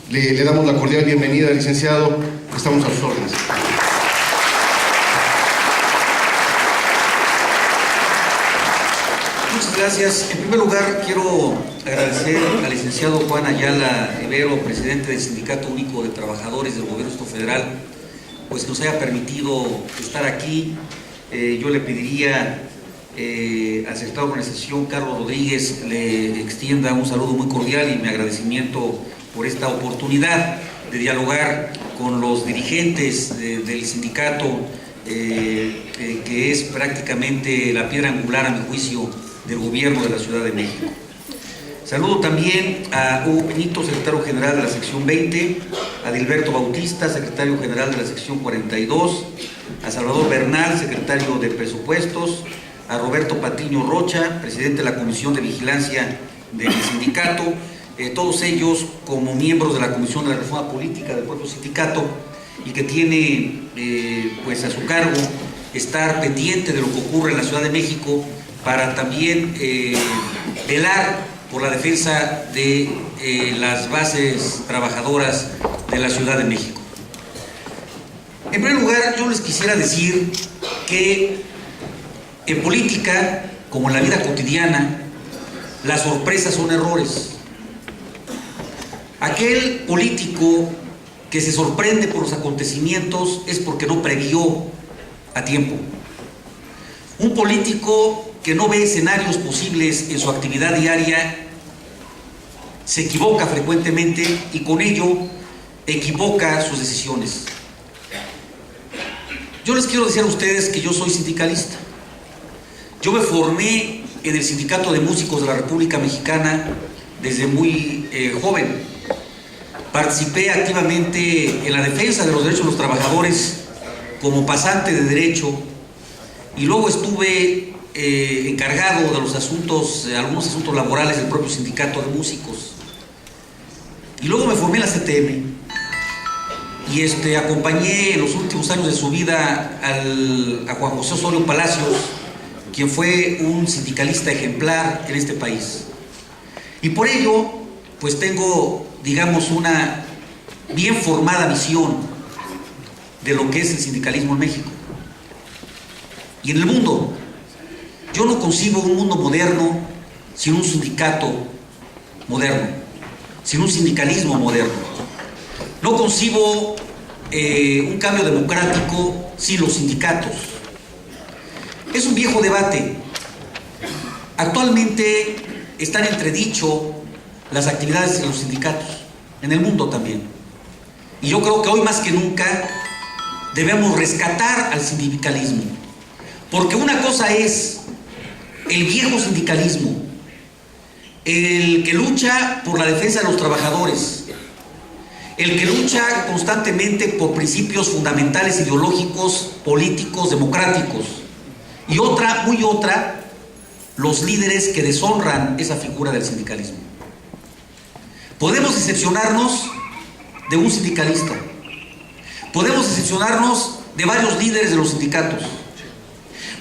Le damos la cordial bienvenida, licenciado. Estamos a sus órdenes. Muchas gracias. En primer lugar, quiero agradecer al licenciado Juan Ayala Evero, presidente del Sindicato Único de Trabajadores del Gobierno Federal, pues que nos haya permitido estar aquí. Yo le pediría al secretario de Organización, Carlos Rodríguez, le extienda un saludo muy cordial y mi agradecimiento por esta oportunidad de dialogar con los dirigentes del sindicato, que es prácticamente la piedra angular, a mi juicio, del gobierno de la Ciudad de México. Saludo también a Hugo Pinito, secretario general de la sección 20, a Dilberto Bautista, secretario general de la sección 42, a Salvador Bernal, secretario de Presupuestos, a Roberto Patiño Rocha, presidente de la Comisión de Vigilancia del sindicato, todos ellos como miembros de la Comisión de la Reforma Política del propio sindicato, y que tiene pues a su cargo estar pendiente de lo que ocurre en la Ciudad de México para también velar por la defensa de las bases trabajadoras de la Ciudad de México. En primer lugar, yo les quisiera decir que en política, como en la vida cotidiana, las sorpresas son errores. Aquel político que se sorprende por los acontecimientos es porque no previó a tiempo. Un político que no ve escenarios posibles en su actividad diaria se equivoca frecuentemente y con ello equivoca sus decisiones. Yo les quiero decir a ustedes que yo soy sindicalista. Yo me formé en el Sindicato de Músicos de la República Mexicana desde muy joven. Participé activamente en la defensa de los derechos de los trabajadores como pasante de derecho y luego estuve encargado de los asuntos, algunos asuntos laborales del propio Sindicato de Músicos. Y luego me formé en la CTM y acompañé en los últimos años de su vida a Juan José Osorio Palacios, quien fue un sindicalista ejemplar en este país. Y por ello, pues tengo, digamos, una bien formada visión de lo que es el sindicalismo en México y en el mundo. Yo no concibo un mundo moderno sin un sindicato moderno, sin un sindicalismo moderno. No concibo un cambio democrático sin los sindicatos. Es un viejo debate. Actualmente están en entredicho las actividades de los sindicatos, en el mundo también. Y yo creo que hoy más que nunca debemos rescatar al sindicalismo. Porque una cosa es el viejo sindicalismo, el que lucha por la defensa de los trabajadores, el que lucha constantemente por principios fundamentales ideológicos, políticos, democráticos. Y otra, muy otra, los líderes que deshonran esa figura del sindicalismo. Podemos decepcionarnos de un sindicalista, podemos decepcionarnos de varios líderes de los sindicatos,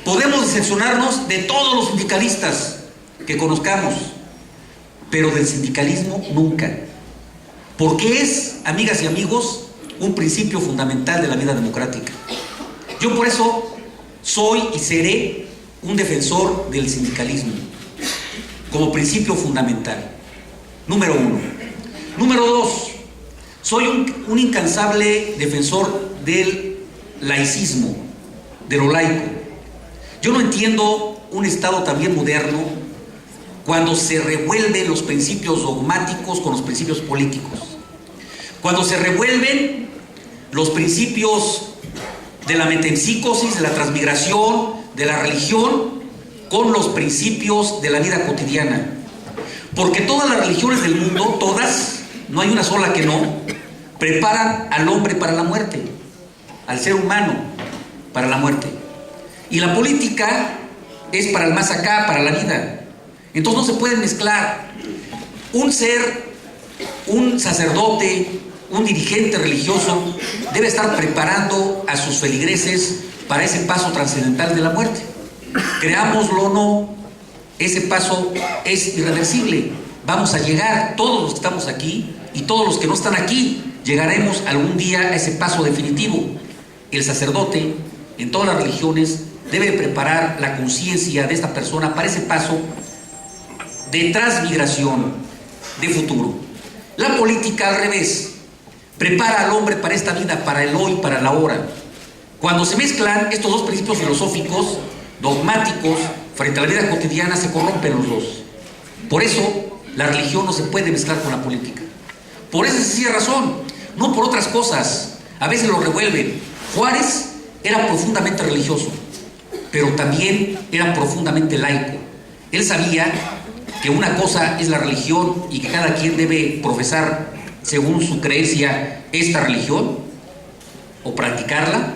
podemos decepcionarnos de todos los sindicalistas que conozcamos, pero del sindicalismo nunca, porque es, amigas y amigos, un principio fundamental de la vida democrática. Yo por eso soy y seré un defensor del sindicalismo como principio fundamental, número uno. Número dos, soy un incansable defensor del laicismo, de lo laico. Yo no entiendo un Estado también moderno cuando se revuelven los principios dogmáticos con los principios políticos, cuando se revuelven los principios de la metempsícosis, de la transmigración, de la religión, con los principios de la vida cotidiana. Porque todas las religiones del mundo, todas, no hay una sola que no, preparan al hombre para la muerte, al ser humano para la muerte. Y la política es para el más acá, para la vida. Entonces no se puede mezclar. Un ser, un sacerdote, un dirigente religioso debe estar preparando a sus feligreses para ese paso trascendental de la muerte. Creámoslo o no, ese paso es irreversible. vamos a llegar, todos los que estamos aquí y todos los que no están aquí, llegaremos algún día a ese paso definitivo. El sacerdote, en todas las religiones, debe preparar la conciencia de esta persona para ese paso de transmigración, de futuro. La política, al revés, prepara al hombre para esta vida, para el hoy, para la hora. Cuando se mezclan estos dos principios filosóficos, dogmáticos, frente a la vida cotidiana, se corrompen los dos. Por eso, la religión no se puede mezclar con la política. Por esa sencilla razón, no por otras cosas. A veces lo revuelven. Juárez era profundamente religioso, pero también era profundamente laico. Él sabía que una cosa es la religión y que cada quien debe profesar según su creencia esta religión o practicarla,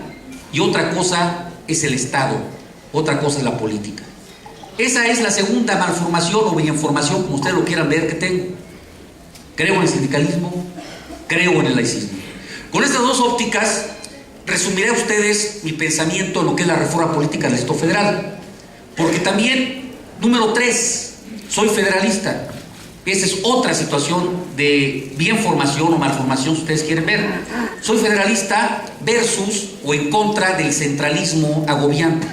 y otra cosa es el Estado, otra cosa es la política. Esa es la segunda malformación o bieninformación, como ustedes lo quieran ver, que tengo. Creo en el sindicalismo, creo en el laicismo. Con estas dos ópticas resumiré a ustedes mi pensamiento en lo que es la reforma política del Estado federal, porque también, número 3, soy federalista. Esa es otra situación de bienformación o malformación, si ustedes quieren ver. Soy federalista versus o en contra del centralismo agobiante.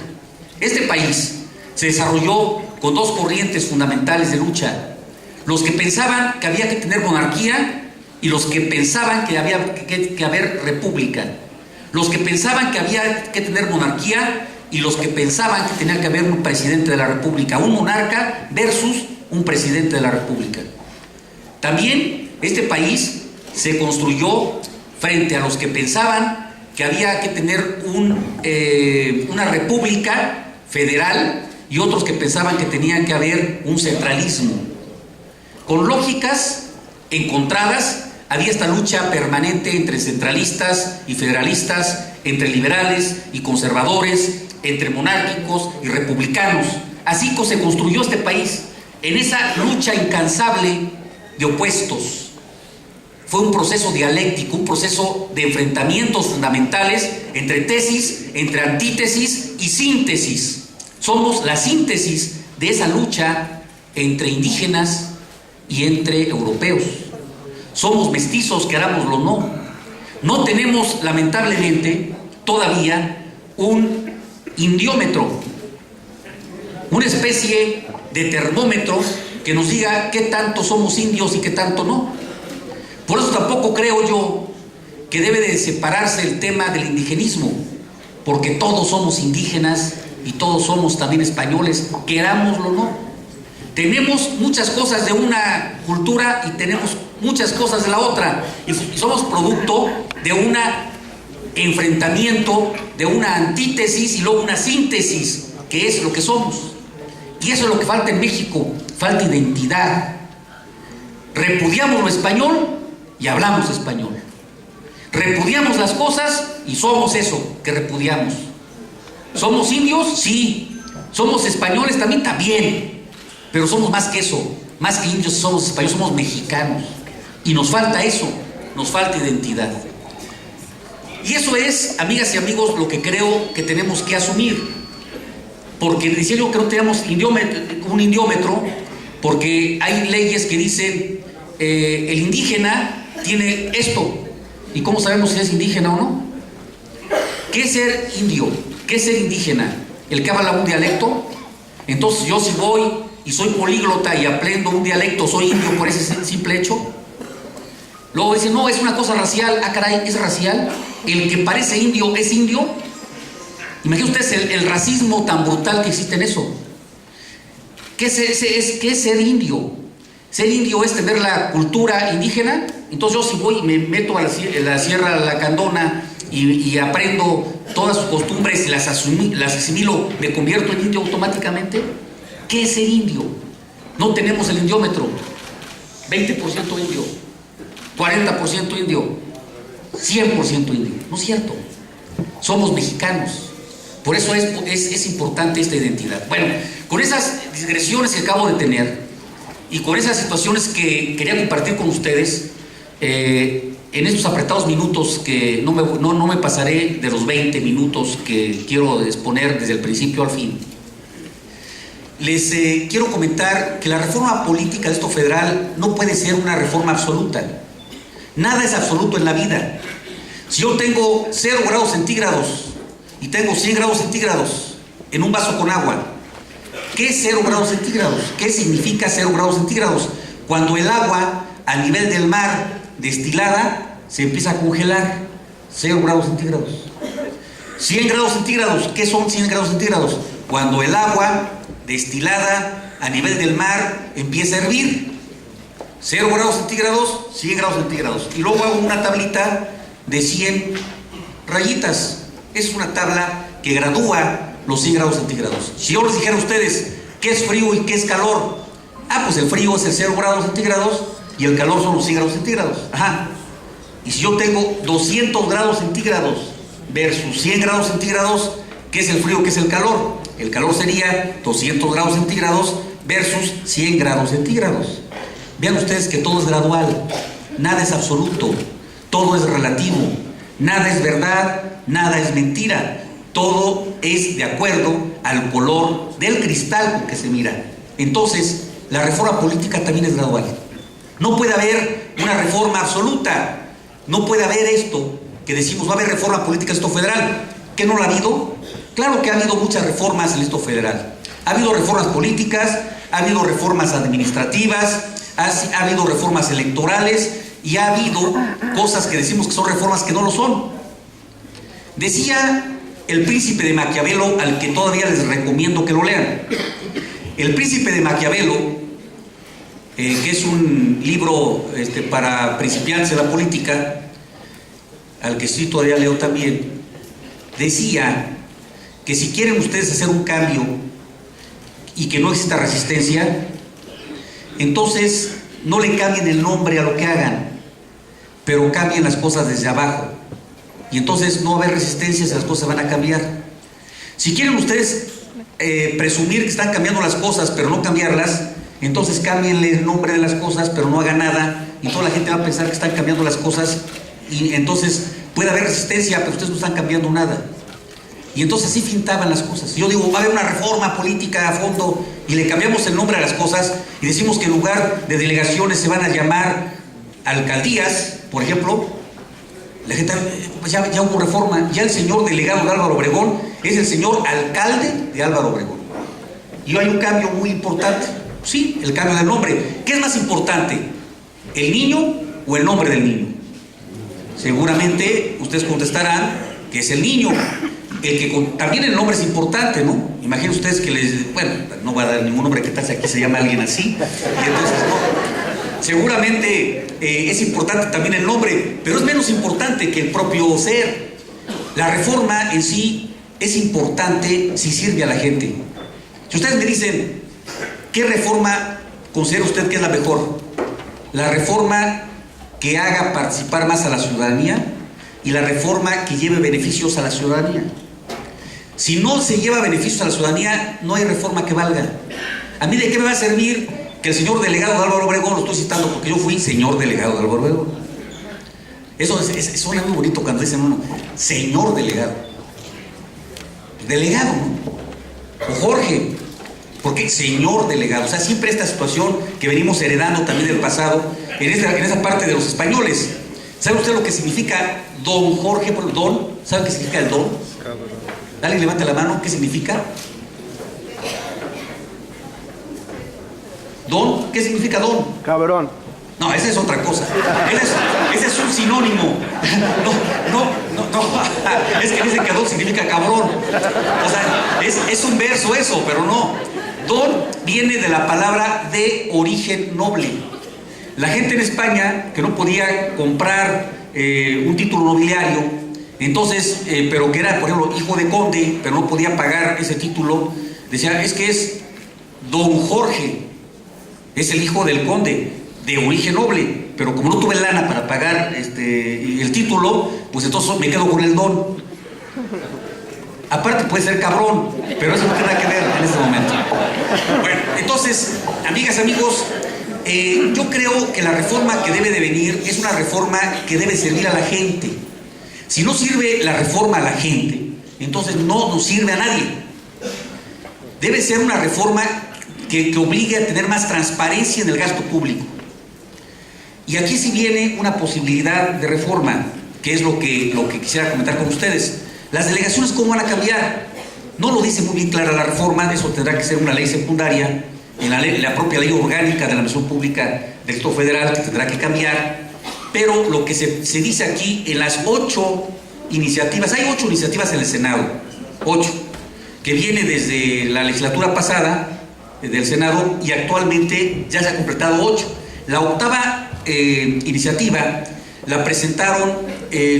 Este país se desarrolló con dos corrientes fundamentales de lucha: los que pensaban que había que tener monarquía y los que pensaban que había que haber república. Los que pensaban que había que tener monarquía y los que pensaban que tenía que haber un presidente de la república, un monarca versus un presidente de la república. También este país se construyó frente a los que pensaban que había que tener una república federal y otros que pensaban que tenía que haber un centralismo. Con lógicas encontradas, había esta lucha permanente entre centralistas y federalistas, entre liberales y conservadores, entre monárquicos y republicanos. Así se construyó este país, en esa lucha incansable de opuestos. Fue un proceso dialéctico, un proceso de enfrentamientos fundamentales entre tesis, entre antítesis y síntesis. Somos la síntesis de esa lucha entre indígenas y entre europeos. Somos mestizos, querámoslo o no. No tenemos, lamentablemente, todavía un indiómetro, una especie de termómetro que nos diga qué tanto somos indios y qué tanto no. Por eso tampoco creo yo que debe de separarse el tema del indigenismo, porque todos somos indígenas y todos somos también españoles, querámoslo o no. Tenemos muchas cosas de una cultura y tenemos muchas cosas de la otra, y somos producto de un enfrentamiento, de una antítesis y luego una síntesis, que es lo que somos. Y eso es lo que falta en México, falta identidad. Repudiamos lo español y hablamos español. Repudiamos las cosas y somos eso que repudiamos. ¿Somos indios? Sí. ¿Somos españoles también? También. Pero somos más que eso, más que indios somos españoles, somos mexicanos. Y nos falta eso, nos falta identidad. Y eso es, amigas y amigos, lo que creo que tenemos que asumir. Porque decía yo que no tenemos un indiómetro, porque hay leyes que dicen el indígena tiene esto. ¿Y cómo sabemos si es indígena o no? ¿Qué es ser indio? ¿Qué es ser indígena? ¿El que habla un dialecto? Entonces yo si voy y soy políglota y aprendo un dialecto, ¿soy indio por ese simple hecho? Luego dicen, no, es una cosa racial. Ah, caray, ¿es racial? ¿El que parece indio es indio? Imaginen ustedes el racismo tan brutal que existe en eso. ¿Qué es ser indio? Ser indio es tener la cultura indígena. Entonces yo si voy y me meto a la Sierra Lacandona y aprendo todas sus costumbres y las asimilo, ¿me convierto en indio automáticamente? ¿Qué es ser indio? No tenemos el indiómetro. 20% indio, 40% indio, 100% indio. No es cierto. Somos mexicanos. Por eso es importante esta identidad. Bueno, con esas digresiones que acabo de tener y con esas situaciones que quería compartir con ustedes, en estos apretados minutos que no me pasaré de los 20 minutos que quiero exponer desde el principio al fin, les quiero comentar que la reforma política de esto federal no puede ser una reforma absoluta. Nada es absoluto en la vida. Si yo tengo 0 grados centígrados y tengo 100 grados centígrados en un vaso con agua, ¿qué es 0 grados centígrados? ¿Qué significa 0 grados centígrados? Cuando el agua a nivel del mar destilada se empieza a congelar, 0 grados centígrados. 100 grados centígrados, ¿qué son 100 grados centígrados? Cuando el agua destilada a nivel del mar empieza a hervir. 0 grados centígrados, 100 grados centígrados. Y luego hago una tablita de 100 rayitas. Esa es una tabla que gradúa los 100 grados centígrados. Si yo les dijera a ustedes qué es frío y qué es calor, pues el frío es el 0 grados centígrados y el calor son los 100 grados centígrados. Y si yo tengo 200 grados centígrados versus 100 grados centígrados, ¿qué es el frío, qué es el calor? El calor sería 200 grados centígrados versus 100 grados centígrados. Vean ustedes que todo es gradual, nada es absoluto, todo es relativo, nada es verdad, nada es mentira, todo es de acuerdo al color del cristal con que se mira. Entonces, la reforma política también es gradual. No puede haber una reforma absoluta, no puede haber esto que decimos, va a haber reforma política en esto federal. ¿Qué no la ha habido? Claro que ha habido muchas reformas en esto federal. Ha habido reformas políticas, ha habido reformas administrativas, ha habido reformas electorales y ha habido cosas que decimos que son reformas que no lo son. Decía El Príncipe de Maquiavelo, al que todavía les recomiendo que lo lean. El Príncipe de Maquiavelo, que es un libro para principiantes de la política, al que sí todavía leo también, decía que si quieren ustedes hacer un cambio y que no exista resistencia, entonces no le cambien el nombre a lo que hagan, pero cambien las cosas desde abajo. Y entonces no va a haber resistencia si las cosas van a cambiar. Si quieren ustedes presumir que están cambiando las cosas, pero no cambiarlas, entonces cámbienle el nombre de las cosas, pero no hagan nada, y toda la gente va a pensar que están cambiando las cosas, y entonces puede haber resistencia, pero ustedes no están cambiando nada. Y entonces así fintaban las cosas. Yo digo, va a haber una reforma política a fondo, y le cambiamos el nombre a las cosas, y decimos que en lugar de delegaciones se van a llamar alcaldías, por ejemplo. La gente, pues ya hubo reforma, ya el señor delegado de Álvaro Obregón es el señor alcalde de Álvaro Obregón. Y hay un cambio muy importante, sí, el cambio del nombre. ¿Qué es más importante, el niño o el nombre del niño? Seguramente ustedes contestarán que es el niño. También el nombre es importante, ¿no? Imaginen ustedes que no voy a dar ningún nombre, que tal si aquí se llama alguien así, y entonces no. Seguramente es importante también el nombre, pero es menos importante que el propio ser. La reforma en sí es importante si sirve a la gente. Si ustedes me dicen, ¿qué reforma considera usted que es la mejor? La reforma que haga participar más a la ciudadanía y la reforma que lleve beneficios a la ciudadanía. Si no se lleva beneficios a la ciudadanía, no hay reforma que valga. ¿A mí de qué me va a servir que el señor delegado de Álvaro Obregón, lo estoy citando porque yo fui señor delegado de Álvaro Obregón? Eso suena muy bonito cuando dicen uno, señor delegado. Delegado, ¿no? O Jorge. ¿Por qué señor delegado? O sea, siempre esta situación que venimos heredando también del pasado, en esa parte de los españoles. ¿Sabe usted lo que significa don Jorge? Don, ¿sabe qué significa el don? Dale, levante la mano, ¿qué significa? ¿Don? ¿Qué significa don? Cabrón. No, esa es otra cosa. Ese es un sinónimo. No. Es que dicen que don significa cabrón. O sea, es un verso eso, pero no. Don viene de la palabra de origen noble. La gente en España que no podía comprar un título nobiliario, entonces, pero que era, por ejemplo, hijo de conde, pero no podía pagar ese título, decía, es que es don Jorge, es el hijo del conde, de origen noble, pero como no tuve lana para pagar el título, pues entonces me quedo con el don. Aparte puede ser cabrón, pero eso no tiene nada que ver en este momento. Bueno, entonces, amigas, amigos, yo creo que la reforma que debe de venir es una reforma que debe servir a la gente. Si no sirve la reforma a la gente, entonces no nos sirve a nadie. Debe ser una reforma que obligue a tener más transparencia en el gasto público. Y aquí sí viene una posibilidad de reforma, que es lo que quisiera comentar con ustedes. Las delegaciones, ¿cómo van a cambiar? No lo dice muy bien clara la reforma, eso tendrá que ser una ley secundaria, en la propia ley orgánica de la Administración Pública del Estado Federal, que tendrá que cambiar, pero lo que se dice aquí, en las 8 iniciativas, hay 8 iniciativas en el Senado, 8, que viene desde la legislatura pasada, del Senado, y actualmente ya se ha completado 8. La 8ª iniciativa la presentaron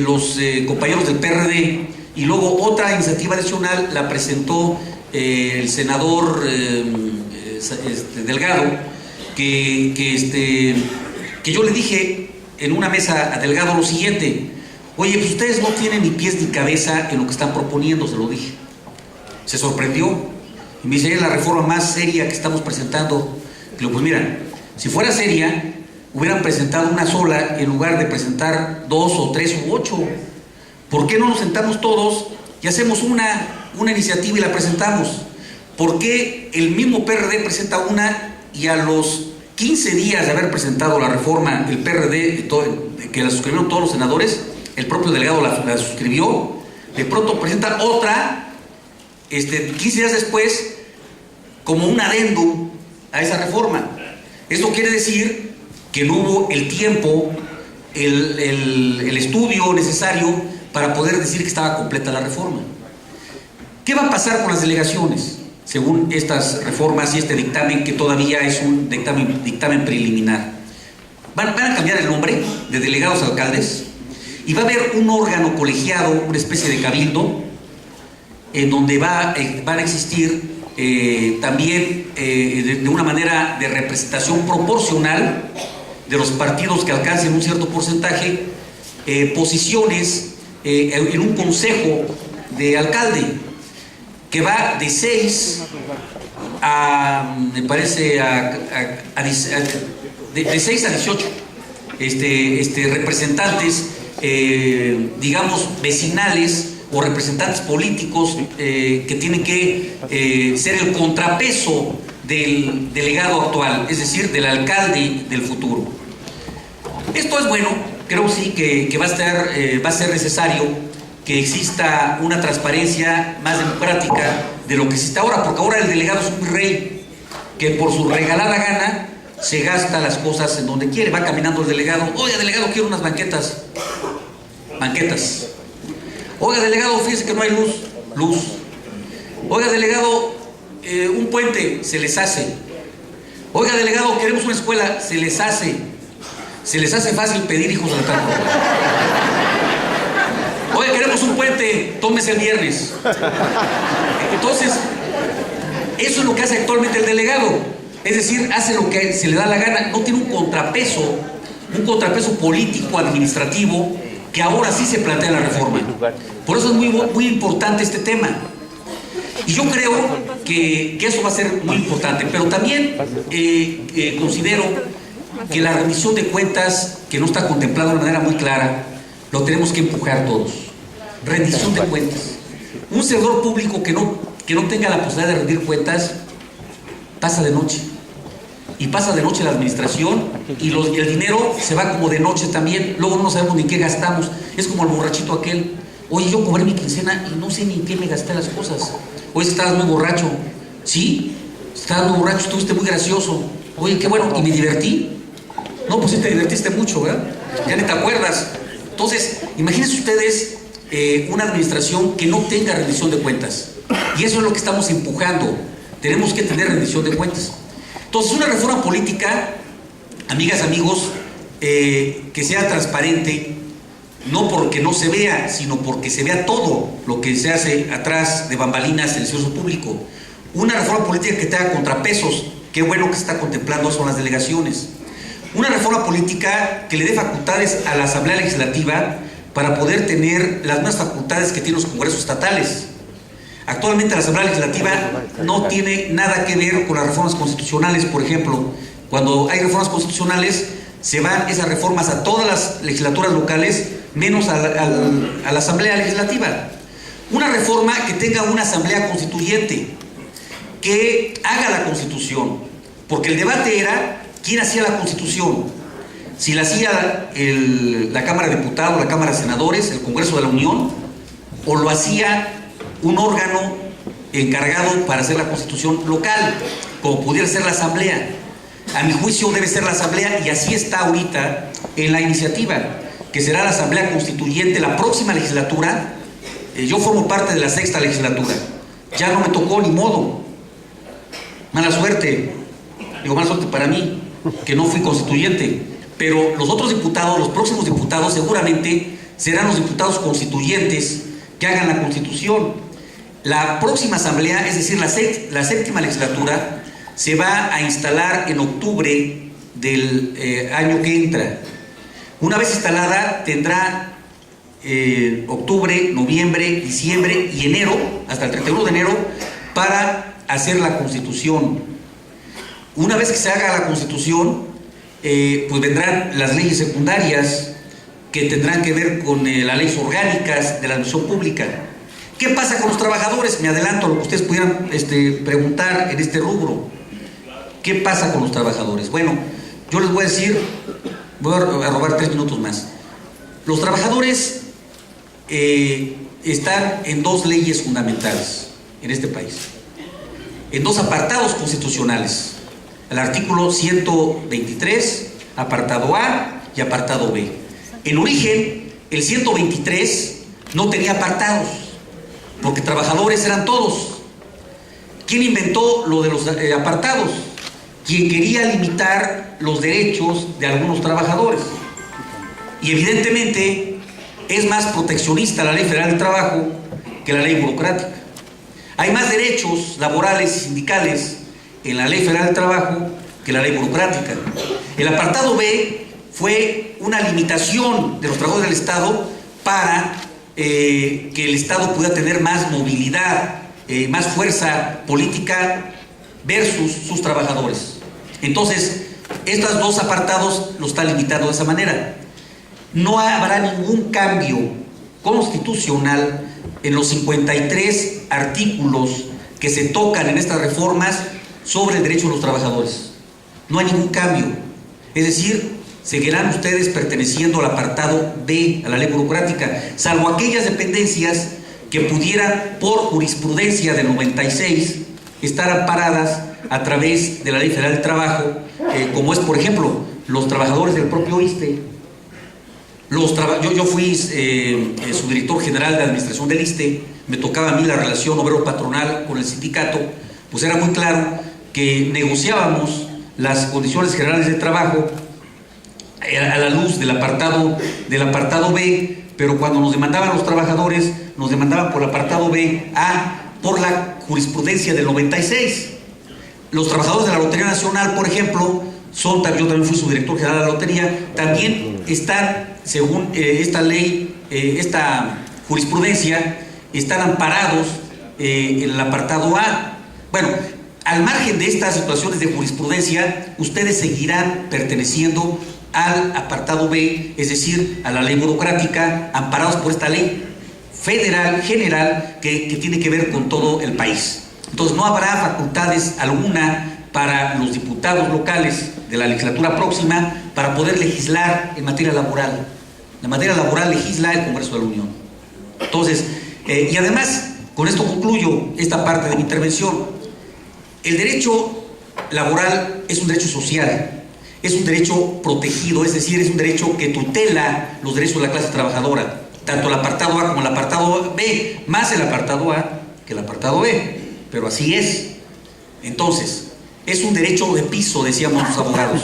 los compañeros del PRD, y luego otra iniciativa adicional la presentó el senador Delgado, que yo le dije en una mesa a Delgado lo siguiente: oye, pues ustedes no tienen ni pies ni cabeza en lo que están proponiendo, se lo dije. Se sorprendió y me dice: es la reforma más seria que estamos presentando. Digo, pues mira, si fuera seria, hubieran presentado una sola en lugar de presentar 2 o 3 u 8. ¿Por qué no nos sentamos todos y hacemos una iniciativa y la presentamos? ¿Por qué el mismo PRD presenta una y a los 15 días de haber presentado la reforma, el PRD, que la suscribieron todos los senadores, el propio Delgado la suscribió, de pronto presenta otra 15 días después como un adendum a esa reforma? Esto quiere decir que no hubo el tiempo, el estudio necesario para poder decir que estaba completa la reforma. ¿Qué va a pasar con las delegaciones según estas reformas y este dictamen, que todavía es un dictamen preliminar? Van a cambiar el nombre de delegados a alcaldes, y va a haber un órgano colegiado, una especie de cabildo, en donde van a existir también de una manera de representación proporcional de los partidos que alcancen un cierto porcentaje, posiciones en un consejo de alcalde, que va de 6 a, me parece, de 6 a 18 representantes, digamos, vecinales o representantes políticos, que tienen que ser el contrapeso del delegado actual, es decir, del alcalde del futuro. Esto es bueno, creo sí que va a ser necesario que exista una transparencia más democrática de lo que existe ahora, porque ahora el delegado es un rey que por su regalada gana se gasta las cosas en donde quiere. Va caminando el delegado: oiga, delegado, quiero unas banquetas. Oiga, delegado, fíjese que no hay luz. Oiga, delegado, un puente, se les hace. Oiga, delegado, queremos una escuela, se les hace. Se les hace fácil pedir, hijos de la tal. Oiga, queremos un puente, tómese el viernes. Entonces, eso es lo que hace actualmente el delegado. Es decir, hace lo que se le da la gana, no tiene un contrapeso político, administrativo, que ahora sí se plantea en la reforma. Por eso es muy importante este tema. Y yo creo que eso va a ser muy importante. Pero también considero que la rendición de cuentas, que no está contemplada de una manera muy clara, lo tenemos que empujar todos. Rendición de cuentas. Un servidor público que no tenga la posibilidad de rendir cuentas, pasa de noche. Y pasa de noche la administración, y el dinero se va como de noche también. Luego no sabemos ni qué gastamos. Es como el borrachito aquel: oye, yo cobré mi quincena y no sé ni en qué me gasté las cosas. Oye, estabas muy borracho. Sí, estabas muy borracho, estuviste muy gracioso. Oye, qué bueno, ¿y me divertí? No, pues sí te divertiste mucho, ¿verdad? Ya ni te acuerdas. Entonces, imagínense ustedes una administración que no tenga rendición de cuentas. Y eso es lo que estamos empujando. Tenemos que tener rendición de cuentas. Entonces, una reforma política, amigas, amigos, que sea transparente, no porque no se vea, sino porque se vea todo lo que se hace atrás de bambalinas en el servicio público. Una reforma política que tenga contrapesos. Qué bueno que se está contemplando son las delegaciones. Una reforma política que le dé facultades a la Asamblea Legislativa para poder tener las mismas facultades que tienen los congresos estatales. Actualmente la Asamblea Legislativa no tiene nada que ver con las reformas constitucionales. Por ejemplo, cuando hay reformas constitucionales, se van esas reformas a todas las legislaturas locales, menos a la Asamblea Legislativa. Una reforma que tenga una asamblea constituyente, que haga la Constitución, porque el debate era quién hacía la Constitución, si la hacía la Cámara de Diputados, la Cámara de Senadores, el Congreso de la Unión, o lo hacía un órgano encargado para hacer la Constitución local, como pudiera ser la Asamblea. A mi juicio debe ser la Asamblea, y así está ahorita en la iniciativa, que será la Asamblea Constituyente la próxima legislatura. Yo formo parte de la 6ª legislatura, ya no me tocó, ni modo, mala suerte, digo mala suerte para mí, que no fui constituyente, pero los otros diputados, los próximos diputados seguramente serán los diputados constituyentes que hagan la Constitución. La próxima asamblea, es decir, la 7ª legislatura, se va a instalar en octubre del año que entra. Una vez instalada, tendrá octubre, noviembre, diciembre y enero, hasta el 31 de enero, para hacer la Constitución. Una vez que se haga la Constitución, pues vendrán las leyes secundarias que tendrán que ver con las leyes orgánicas de la administración pública. ¿Qué pasa con los trabajadores? Me adelanto a lo que ustedes pudieran preguntar en este rubro. ¿Qué pasa con los trabajadores? Bueno, yo les voy a decir, voy a robar 3 minutos más. Los trabajadores están en 2 leyes fundamentales en este país, en 2 apartados constitucionales: el artículo 123, apartado A y apartado B. En origen, el 123 no tenía apartados, porque trabajadores eran todos. ¿Quién inventó lo de los apartados? Quien quería limitar los derechos de algunos trabajadores. Y evidentemente es más proteccionista la Ley Federal del Trabajo que la ley burocrática. Hay más derechos laborales y sindicales en la Ley Federal del Trabajo que la ley burocrática. El apartado B fue una limitación de los trabajadores del Estado para que el Estado pudiera tener más movilidad, más fuerza política versus sus trabajadores. Entonces, estos 2 apartados los está limitando de esa manera. No habrá ningún cambio constitucional en los 53 artículos que se tocan en estas reformas sobre el derecho de los trabajadores. No hay ningún cambio. Es decir, seguirán ustedes perteneciendo al apartado B, a la ley burocrática, salvo aquellas dependencias que pudieran, por jurisprudencia del 96, estar amparadas a través de la Ley Federal del Trabajo, como es, por ejemplo, los trabajadores del propio ISSSTE. Yo fui subdirector general de administración del ISSSTE, me tocaba a mí la relación obrero-patronal con el sindicato, pues era muy claro que negociábamos las condiciones generales de trabajo a la luz del apartado B, pero cuando nos demandaban los trabajadores, nos demandaban por el apartado B, por la jurisprudencia del 96. Los trabajadores de la Lotería Nacional, por ejemplo, yo también fui subdirector general de la Lotería, también están, según esta ley, esta jurisprudencia, están amparados en el apartado A. Bueno, al margen de estas situaciones de jurisprudencia, ustedes seguirán perteneciendo al apartado B, es decir, a la ley burocrática, amparados por esta ley federal, general, que tiene que ver con todo el país. Entonces no habrá facultades alguna para los diputados locales de la legislatura próxima para poder legislar en materia laboral. La materia laboral legisla el Congreso de la Unión. Entonces, y además, con esto concluyo esta parte de mi intervención. El derecho laboral es un derecho social, es un derecho protegido, es decir, es un derecho que tutela los derechos de la clase trabajadora, tanto el apartado A como el apartado B, más el apartado A que el apartado B, pero así es. Entonces, es un derecho de piso, decíamos los abogados.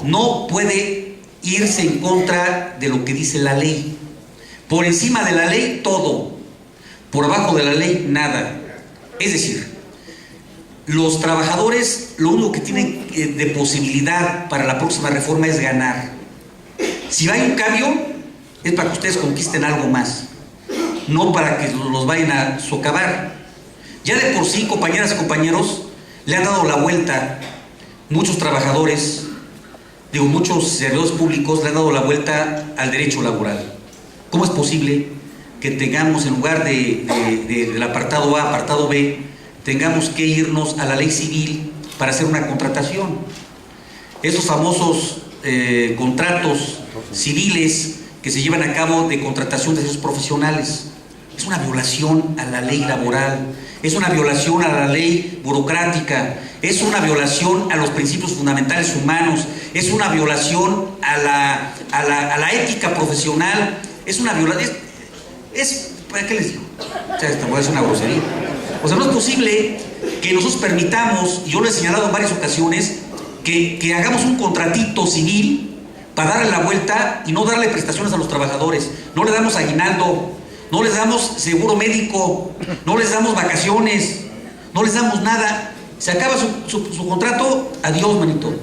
No puede irse en contra de lo que dice la ley. Por encima de la ley, todo. Por abajo de la ley, nada. Es decir, los trabajadores lo único que tienen de posibilidad para la próxima reforma es ganar. Si hay un cambio, es para que ustedes conquisten algo más, no para que los vayan a socavar. Ya de por sí, compañeras y compañeros, le han dado la vuelta muchos trabajadores, muchos servidores públicos le han dado la vuelta al derecho laboral. ¿Cómo es posible que tengamos, en lugar del apartado A, apartado B, tengamos que irnos a la ley civil para hacer una contratación. Esos famosos contratos civiles que se llevan a cabo de contratación de esos profesionales es una violación a la ley laboral, es una violación a la ley burocrática, es una violación a los principios fundamentales humanos, es una violación a la ética profesional, es una violación, ¿para qué les digo? O sea, esta puede ser una grosería. O sea, no es posible que nosotros permitamos, y yo lo he señalado en varias ocasiones, que hagamos un contratito civil para darle la vuelta y no darle prestaciones a los trabajadores. No le damos aguinaldo, no les damos seguro médico, no les damos vacaciones, no les damos nada. Se acaba su contrato, adiós, manito.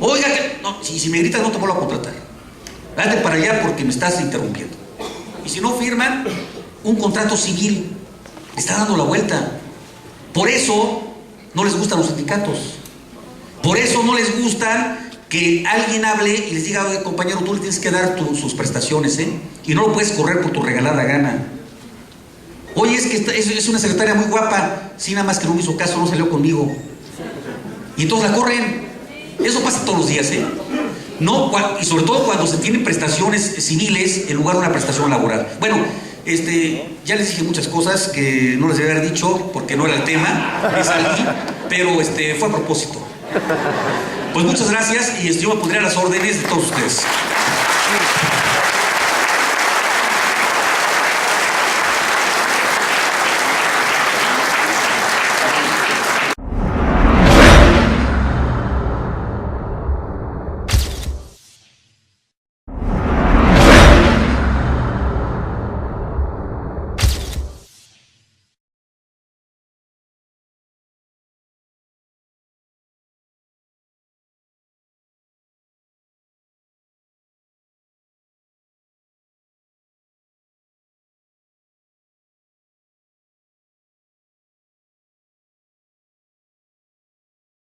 Oiga, no, si me gritas no te vuelvo a contratar. Date para allá porque me estás interrumpiendo. Y si no firman un contrato civil, está dando la vuelta. Por eso no les gustan los sindicatos. Por eso no les gusta que alguien hable y les diga: oye, compañero, tú le tienes que dar sus prestaciones, y no lo puedes correr por tu regalada gana. Oye, es que es una secretaria muy guapa, sí, nada más que no me hizo caso, no salió conmigo. Y entonces la corren. Eso pasa todos los días, No, y sobre todo cuando se tienen prestaciones civiles en lugar de una prestación laboral. Bueno, ya les dije muchas cosas que no les debía haber dicho porque no era el tema, pero fue a propósito. Pues muchas gracias y yo me pondré a las órdenes de todos ustedes.